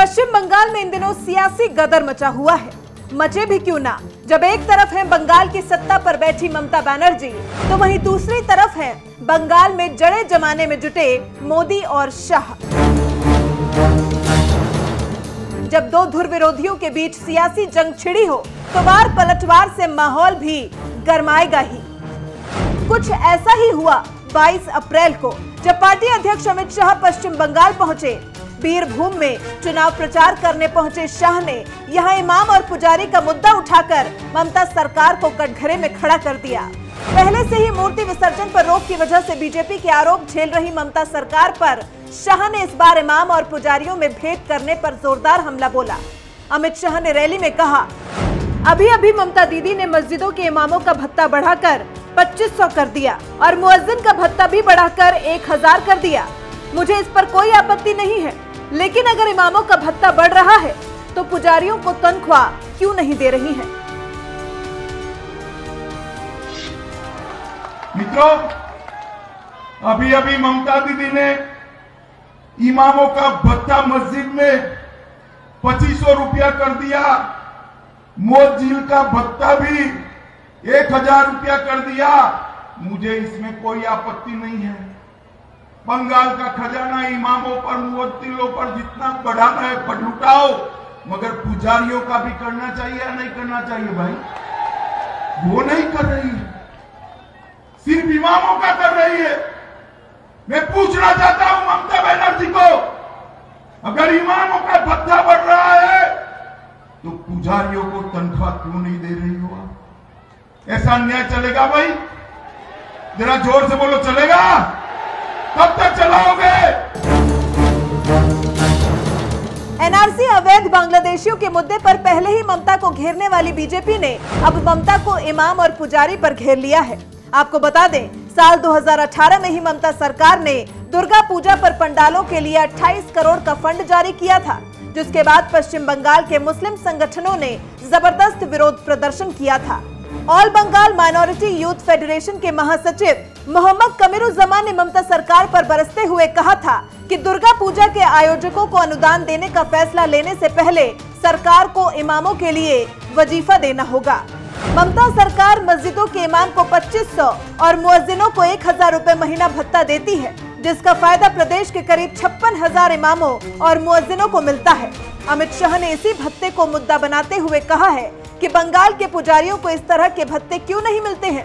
पश्चिम बंगाल में इन दिनों सियासी गदर मचा हुआ है। मचे भी क्यों ना, जब एक तरफ है बंगाल की सत्ता पर बैठी ममता बनर्जी, तो वहीं दूसरी तरफ है बंगाल में जड़े जमाने में जुटे मोदी और शाह। जब दो धुर विरोधियों के बीच सियासी जंग छिड़ी हो तो वार पलटवार से माहौल भी गरमाएगा ही। कुछ ऐसा ही हुआ 22 अप्रैल को, जब पार्टी अध्यक्ष अमित शाह पश्चिम बंगाल पहुंचे। बीरभूम में चुनाव प्रचार करने पहुंचे शाह ने यहां इमाम और पुजारी का मुद्दा उठाकर ममता सरकार को कटघरे में खड़ा कर दिया। पहले से ही मूर्ति विसर्जन पर रोक की वजह से बीजेपी के आरोप झेल रही ममता सरकार पर शाह ने इस बार इमाम और पुजारियों में भेंट करने पर जोरदार हमला बोला। अमित शाह ने रैली में कहा, अभी अभी ममता दीदी ने मस्जिदों के इमामों का भत्ता बढ़ाकर 2500 कर दिया और मुअज्जिन का भत्ता भी बढ़ाकर 1000 कर दिया। मुझे इस पर कोई आपत्ति नहीं है, लेकिन अगर इमामों का भत्ता बढ़ रहा है तो पुजारियों को तनख्वाह क्यों नहीं दे रही है? मित्रों, अभी अभी ममता दीदी ने इमामों का भत्ता मस्जिद में 2500 रुपया कर दिया, मुअज्जिन का भत्ता भी 1000 रुपया कर दिया। मुझे इसमें कोई आपत्ति नहीं है। बंगाल का खजाना इमामों पर मुअत्तिलों पर जितना बढ़ाना है बढ़ लुटाओ, मगर पुजारियों का भी करना चाहिए या नहीं करना चाहिए भाई? वो नहीं कर रही है, सिर्फ इमामों का कर रही है। मैं पूछना चाहता हूं ममता बनर्जी को, अगर इमामों का भत्ता बढ़ रहा है तो पुजारियों को तनख्वाह क्यों नहीं दे रही हो आप? ऐसा अन्याय चलेगा भाई? जरा जोर से बोलो, चलेगा? कब तक चलाओगे? एनआरसी अवैध बांग्लादेशियों के मुद्दे पर पहले ही ममता को घेरने वाली बीजेपी ने अब ममता को इमाम और पुजारी पर घेर लिया है। आपको बता दें, साल 2018 में ही ममता सरकार ने दुर्गा पूजा पर पंडालों के लिए 28 करोड़ का फंड जारी किया था, जिसके बाद पश्चिम बंगाल के मुस्लिम संगठनों ने जबरदस्त विरोध प्रदर्शन किया था। All Bengal minority youth federation के महासचिव मोहम्मद कमरुज्जमान ने ममता सरकार पर बरसते हुए कहा था कि दुर्गा पूजा के आयोजकों को अनुदान देने का फैसला लेने से पहले सरकार को इमामों के लिए वजीफा देना होगा। ममता सरकार मस्जिदों के इमाम को 2500 और मुअज्जिनों को 1000 रुपए महीना भत्ता देती है, जिसका फायदा प्रदेश के करीब 56,000 इमामों और मुअज्जिनों को मिलता है। अमित शाह ने इसी भत्ते को मुद्दा बनाते हुए कहा है कि बंगाल के पुजारियों को इस तरह के भत्ते क्यों नहीं मिलते हैं।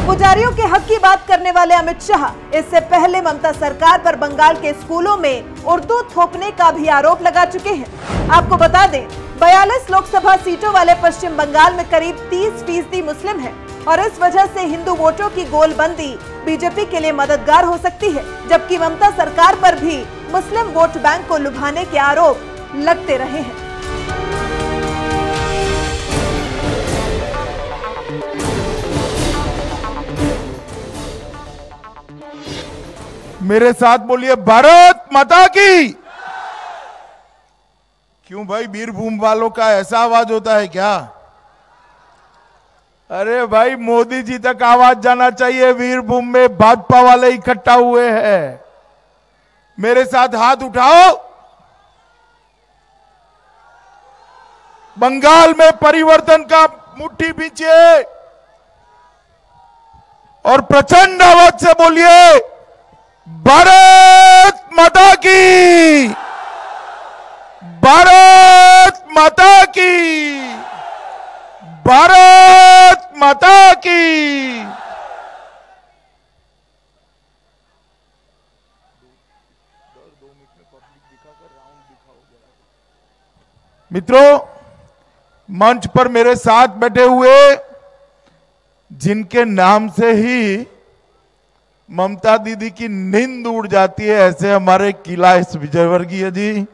पुजारियों के हक की बात करने वाले अमित शाह इससे पहले ममता सरकार पर बंगाल के स्कूलों में उर्दू थोपने का भी आरोप लगा चुके हैं। आपको बता दें, 42 लोकसभा सीटों वाले पश्चिम बंगाल में करीब 30% मुस्लिम है और इस वजह से हिंदू वोटों की गोलबंदी बीजेपी के लिए मददगार हो सकती है, जबकि ममता सरकार पर भी मुस्लिम वोट बैंक को लुभाने के आरोप लगते रहे हैं। मेरे साथ बोलिए, भारत माता की। क्यों भाई, बीरभूम वालों का ऐसा आवाज होता है क्या? अरे भाई, मोदी जी तक आवाज जाना चाहिए। बीरभूम में भाजपा वाले इकट्ठा हुए हैं। मेरे साथ हाथ उठाओ। बंगाल में परिवर्तन का मुट्ठी पीछे और प्रचंड आवाज से बोलिए, भारत माता की, भारत माता की, भारत माता की। मित्रों, मंच पर मेरे साथ बैठे हुए जिनके नाम से ही ममता दीदी की नींद उड़ जाती है, ऐसे हमारे कैलाश विजयवर्गीय जी,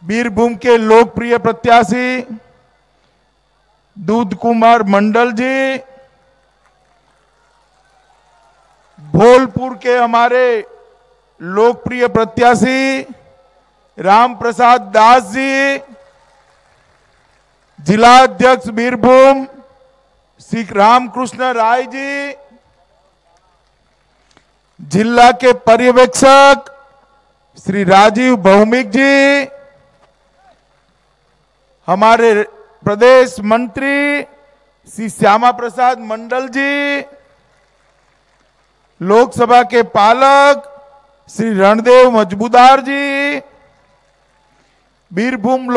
बीरभूम के लोकप्रिय प्रत्याशी दूध कुमार मंडल जी, भोलपुर के हमारे लोकप्रिय प्रत्याशी राम प्रसाद दास जी, जिला अध्यक्ष बीरभूम श्री रामकृष्ण राय जी, जिला के पर्यवेक्षक श्री राजीव भौमिक जी, हमारे प्रदेश मंत्री श्री श्यामा प्रसाद मंडल जी, लोकसभा के पालक श्री रणदेव मजबूदार जी, बीरभूम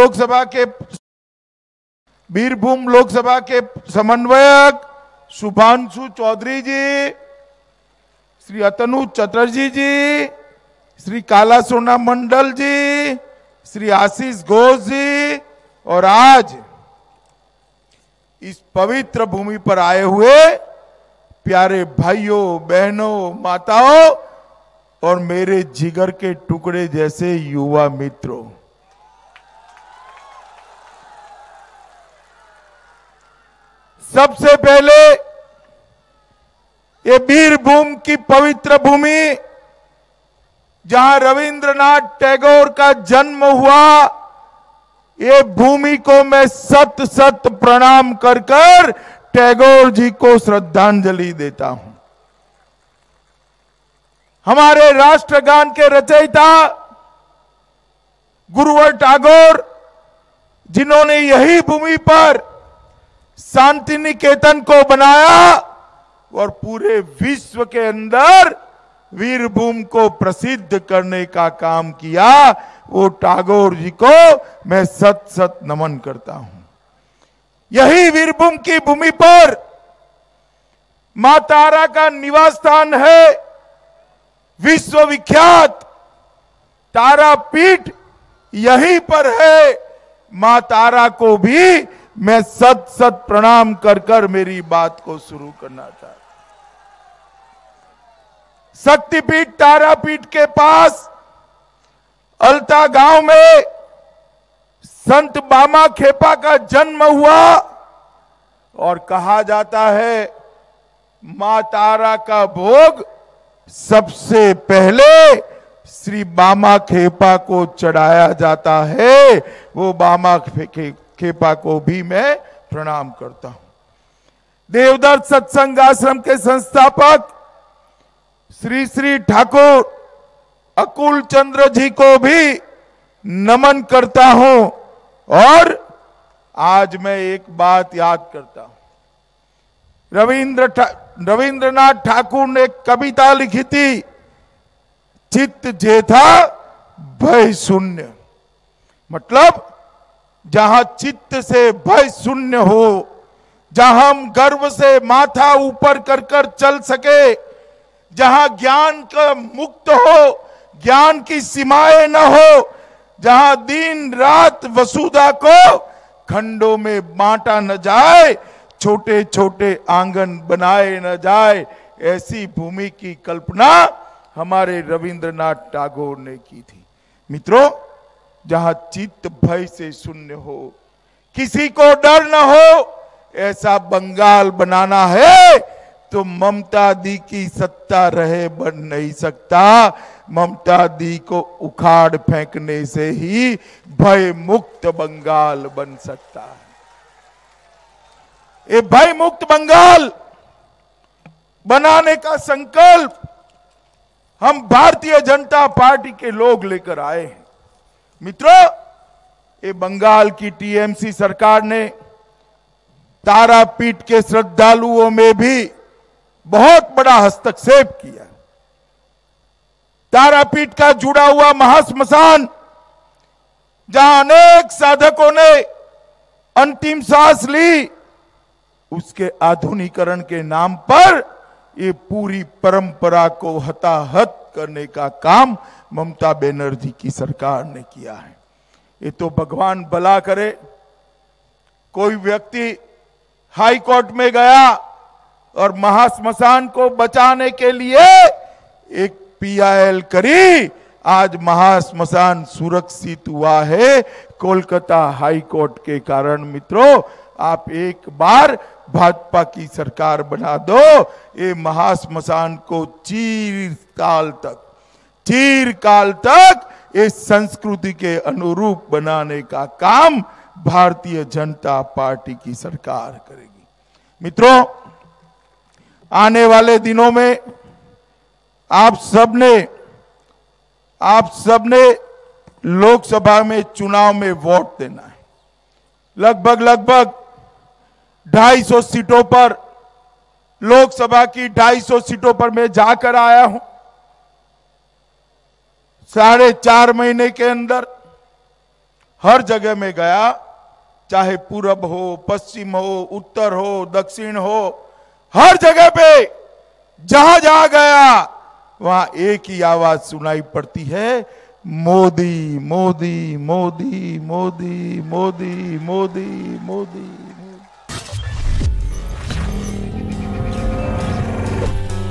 लोकसभा के समन्वयक शुभांशु चौधरी जी, श्री अतनु चटर्जी जी, श्री काला सोना मंडल जी, श्री आशीष घोष जी, और आज इस पवित्र भूमि पर आए हुए प्यारे भाइयों, बहनों, माताओं और मेरे जिगर के टुकड़े जैसे युवा मित्रों, सबसे पहले ये बीरभूम की पवित्र भूमि जहां रविंद्रनाथ टैगोर का जन्म हुआ, ये भूमि को मैं सत सत प्रणाम कर कर टैगोर जी को श्रद्धांजलि देता हूं। हमारे राष्ट्रगान के रचयिता गुरुवर टैगोर, जिन्होंने यही भूमि पर शांति निकेतन को बनाया और पूरे विश्व के अंदर वीरभूम को प्रसिद्ध करने का काम किया, वो टैगोर जी को मैं सत सत नमन करता हूं। यही वीरभूम की भूमि पर मां तारा का निवास स्थान है, विश्वविख्यात तारापीठ यहीं पर है। मां तारा को भी मैं सत सत प्रणाम कर कर मेरी बात को शुरू करना चाहता हूं। शक्तिपीठ तारापीठ के पास अलता गांव में संत बामा खेपा का जन्म हुआ और कहा जाता है मां तारा का भोग सबसे पहले श्री बामा खेपा को चढ़ाया जाता है। वो बामा खेपा को भी मैं प्रणाम करता हूं। देवदत्त सत्संग आश्रम के संस्थापक श्री श्री ठाकुर अकुल चंद्र जी को भी नमन करता हूं। और आज मैं एक बात याद करता हूं, रविंद्रनाथ ठाकुर ने एक कविता लिखी थी, चित्त जेथा भय शून्य। मतलब जहां चित्त से भय शून्य हो, जहां हम गर्व से माथा ऊपर कर कर चल सके, जहां ज्ञान का मुक्त हो, ज्ञान की सीमाएं न हो, जहां दिन रात वसुधा को खंडों में बांटा न जाए, छोटे छोटे आंगन बनाए न जाए, ऐसी भूमि की कल्पना हमारे रविंद्रनाथ टैगोर ने की थी। मित्रों, जहां चित्त भय से शून्य हो, किसी को डर न हो, ऐसा बंगाल बनाना है तो ममता दी की सत्ता रहे बन नहीं सकता। ममता दी को उखाड़ फेंकने से ही भय मुक्त बंगाल बन सकता है। ये भय मुक्त बंगाल बनाने का संकल्प हम भारतीय जनता पार्टी के लोग लेकर आए हैं। मित्रों, ये बंगाल की टीएमसी सरकार ने तारापीठ के श्रद्धालुओं में भी बहुत बड़ा हस्तक्षेप किया। तारापीठ का जुड़ा हुआ महाश्मशान, जहां अनेक साधकों ने अंतिम सांस ली, उसके आधुनिकीकरण के नाम पर ये पूरी परंपरा को हताहत करने का काम ममता बनर्जी की सरकार ने किया है। ये तो भगवान भला करे, कोई व्यक्ति हाई कोर्ट में गया और महाश्मशान को बचाने के लिए एक पीआईएल करी, आज महाश्मशान सुरक्षित हुआ है कोलकाता हाई कोर्ट के कारण। मित्रों, आप एक बार भाजपा की सरकार बना दो, ये महाश्मशान को चिरकाल तक इस संस्कृति के अनुरूप बनाने का काम भारतीय जनता पार्टी की सरकार करेगी। मित्रों, आने वाले दिनों में आप सबने आप सबने लोकसभा में चुनाव में वोट देना है। लगभग 250 सीटों पर, लोकसभा की 250 सीटों पर मैं जाकर आया हूं। 4.5 महीने के अंदर हर जगह में गया, चाहे पूरब हो, पश्चिम हो, उत्तर हो, दक्षिण हो, हर जगह पे जहां जहां गया वहां एक ही आवाज सुनाई पड़ती है, मोदी मोदी मोदी मोदी मोदी मोदी मोदी।